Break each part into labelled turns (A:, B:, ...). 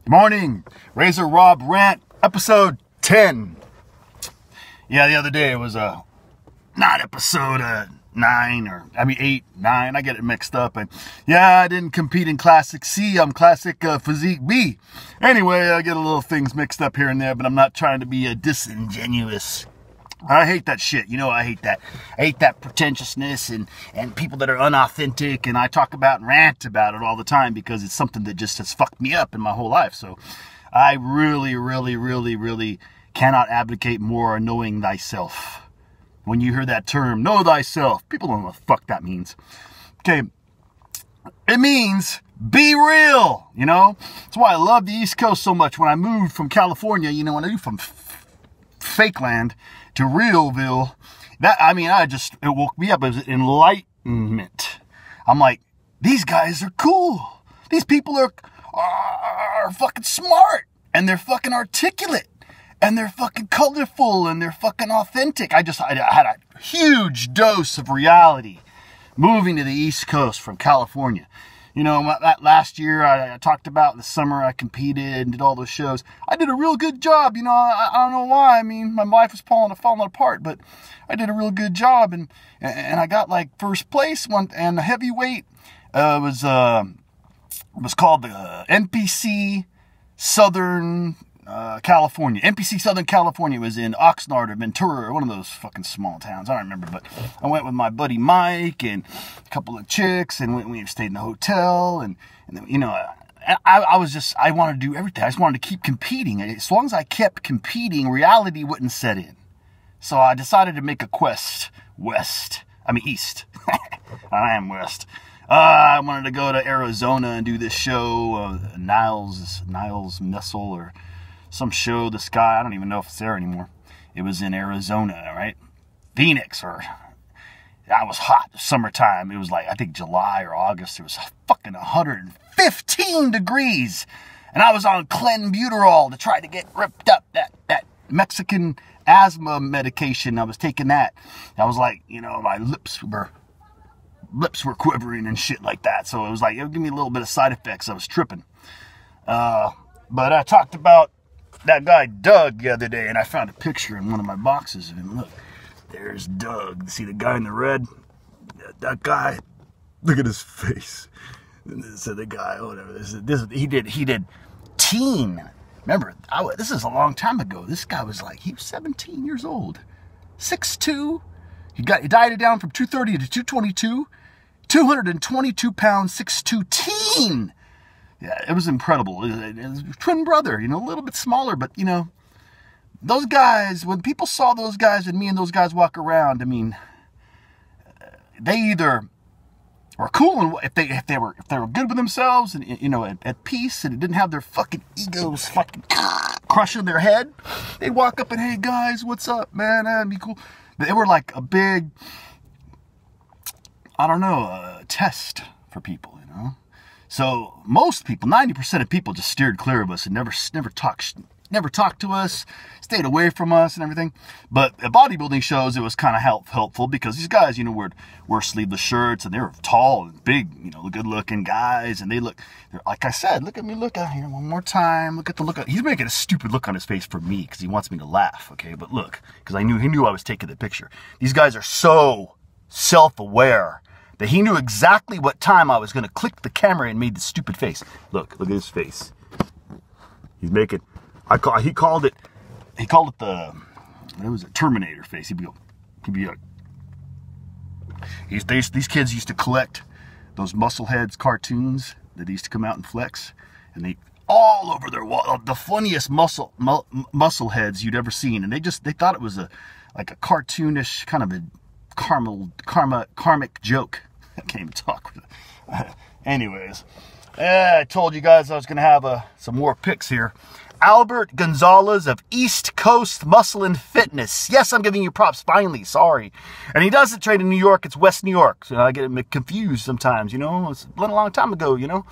A: Good morning. ROBS Rant-Episode 10. Yeah, the other day it was not episode 8, 9. I get it mixed up. And yeah, I didn't compete in Classic C. I'm Classic Physique B. Anyway, I get a little things mixed up here and there, but I'm not trying to be disingenuous. I hate that shit. You know, I hate that. I hate that pretentiousness and people that are unauthentic. And I talk about and rant about it all the time because it's something that just has fucked me up in my whole life. So I really cannot advocate more knowing thyself. When you hear that term, know thyself, people don't know what the fuck that means. Okay. It means be real, you know? That's why I love the East Coast so much. When I moved from California, you know, when I moved from fake land to Realville, it woke me up. It was enlightenment. I'm like, these guys are cool. These people are fucking smart, and they're fucking articulate, and they're fucking colorful, and they're fucking authentic. I had a huge dose of reality moving to the East Coast from California. You know, that last year I talked about the summer I competed and did all those shows. I did a real good job. You know, I don't know why. I mean, my life was falling apart, but I did a real good job, and I got like first place one, and the heavyweight was called the NPC Southern California. NPC Southern California was in Oxnard or Ventura, or one of those fucking small towns. I don't remember, but I went with my buddy Mike and a couple of chicks, and we stayed in the hotel, and you know, I wanted to do everything. I just wanted to keep competing. As long as I kept competing, reality wouldn't set in. So I decided to make a quest east. I am west. I wanted to go to Arizona and do this show, Niles Missile, or some show, this guy, I don't even know if it's there anymore. It was in Arizona, right? Phoenix, or that was hot, summertime. It was like, I think July or August. It was fucking 115 degrees. And I was on clenbuterol to try to get ripped up, that Mexican asthma medication. I was taking that. I was like, you know, my lips were quivering and shit like that. So it was like, it would give me a little bit of side effects. I was tripping. But I talked about that guy Doug the other day, and I found a picture in one of my boxes of him. Look, there's Doug. See the guy in the red? That guy. Look at his face. So the guy, whatever. He did teen. Remember, this is a long time ago. This guy was like, he was 17 years old, 6'2". He dieted down from 230 to 222, 222 pounds, 6'2", teen. Yeah, it was incredible. It was a twin brother, you know, a little bit smaller, but, you know, those guys, when people saw those guys and me and those guys walk around, I mean, they either were cool, and if they were good with themselves and, you know, at peace, and it didn't have their fucking egos fucking crushing their head, they'd walk up and, hey guys, what's up, man? That'd be cool. They were like a big, I don't know, test for people, you know. So most people, 90% of people, just steered clear of us and never talked to us, stayed away from us and everything. But at bodybuilding shows, it was kind of helpful because these guys, you know, wore sleeveless shirts, and they were tall and big, you know, good-looking guys, and they're like I said, look at me, look out here one more time, look at the look. He's making a stupid look on his face for me because he wants me to laugh, okay? But look, because he knew I was taking the picture. These guys are so self-aware that he knew exactly what time I was going to click the camera and made the stupid face. Look at his face. He's making, he called it the, it was a Terminator face. He'd be like, these kids used to collect those Muscleheads cartoons that used to come out and flex, and they all over their wall, the funniest Muscleheads you'd ever seen, and they thought it was like a cartoonish kind of a karmic joke. I can't even talk. Anyways, I told you guys I was going to have some more picks here. Albert Gonzalez of East Coast Muscle and Fitness. Yes, I'm giving you props, finally, sorry. And he doesn't train in New York, it's West New York. So I get him confused sometimes, you know. It's been a long time ago, you know.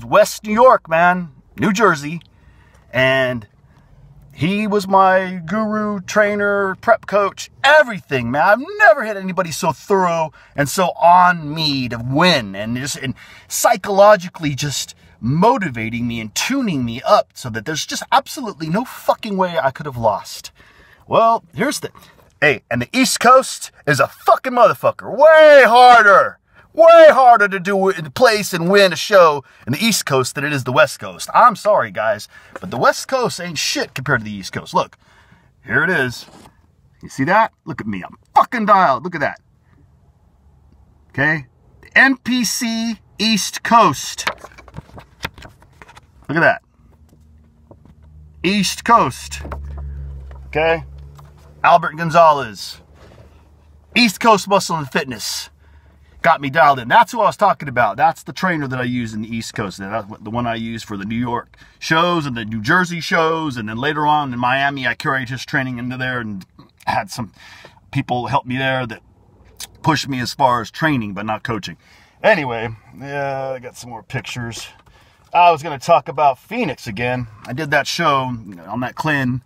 A: West New York, man. New Jersey. And he was my guru, trainer, prep coach, everything, man. I've never had anybody so thorough and so on me to win, and psychologically just motivating me and tuning me up so that there's just absolutely no fucking way I could have lost. Well, here's the... Hey, and the East Coast is a fucking motherfucker. Way harder to do in place and win a show in the East Coast than it is the West Coast. I'm sorry, guys, but the West Coast ain't shit compared to the East Coast. Look, here it is. You see that? Look at me. I'm fucking dialed. Look at that. Okay? The NPC East Coast. Look at that. East Coast. Okay? Albert Gonzalez. East Coast Muscle and Fitness. Got me dialed in. That's who I was talking about. That's the trainer that I use in the East Coast. That's the one I use for the New York shows and the New Jersey shows. And then later on in Miami, I carried his training into there and had some people help me there that pushed me as far as training, but not coaching. Anyway, yeah, I got some more pictures. I was going to talk about Phoenix again. I did that show on that Clean,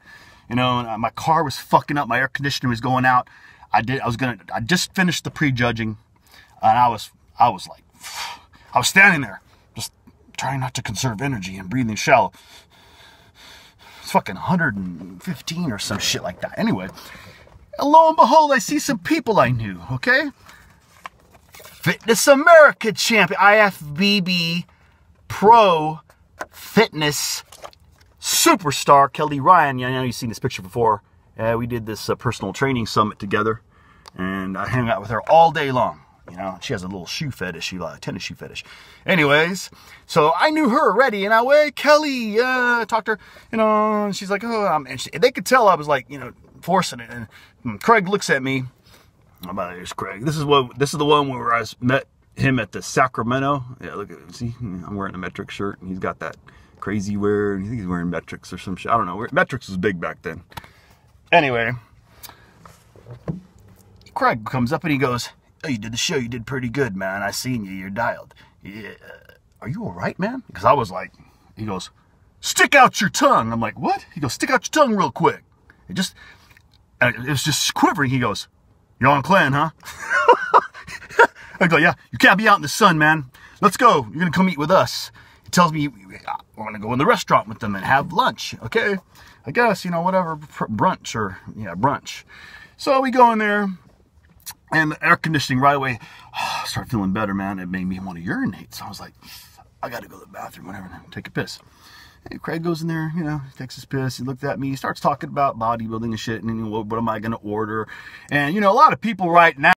A: and my car was fucking up. My air conditioner was going out. I just finished the prejudging. And I was standing there, just trying not to conserve energy and breathing shallow. It's fucking 115 or some shit like that. Anyway, and lo and behold, I see some people I knew, okay? Fitness America champion, IFBB Pro Fitness Superstar, Kelly Ryan. I know you've seen this picture before. We did this personal training summit together, and I hung out with her all day long. She has a little shoe fetish, a tennis shoe fetish. Anyways, so I knew her already, and I went, Kelly, talked to her, and she's like, oh, and they could tell I was like, forcing it. And Craig looks at me. Here's Craig. This is the one where I met him at the Sacramento. Yeah, look at, see, I'm wearing a Metric shirt, and he's got that crazy wear, and I think he's wearing Metrics or some shit. I don't know. Metrics was big back then. Anyway, Craig comes up and he goes, oh, you did the show. You did pretty good, man. I seen you. You're dialed. Yeah. Are you all right, man? Because I was like, he goes, stick out your tongue. I'm like, what? He goes, stick out your tongue real quick. It was just quivering. He goes, you're on Clan, huh? I go, yeah, you can't be out in the sun, man. Let's go. You're going to come eat with us. He tells me we're going to go in the restaurant with them and have lunch. Okay. I guess, whatever, brunch or, brunch. So we go in there. And the air conditioning right away, I started feeling better, man. It made me want to urinate. So I was like, I got to go to the bathroom, whatever, take a piss. Hey, Craig goes in there, takes his piss. He looked at me. He starts talking about bodybuilding and shit. And what am I going to order? And, a lot of people right now.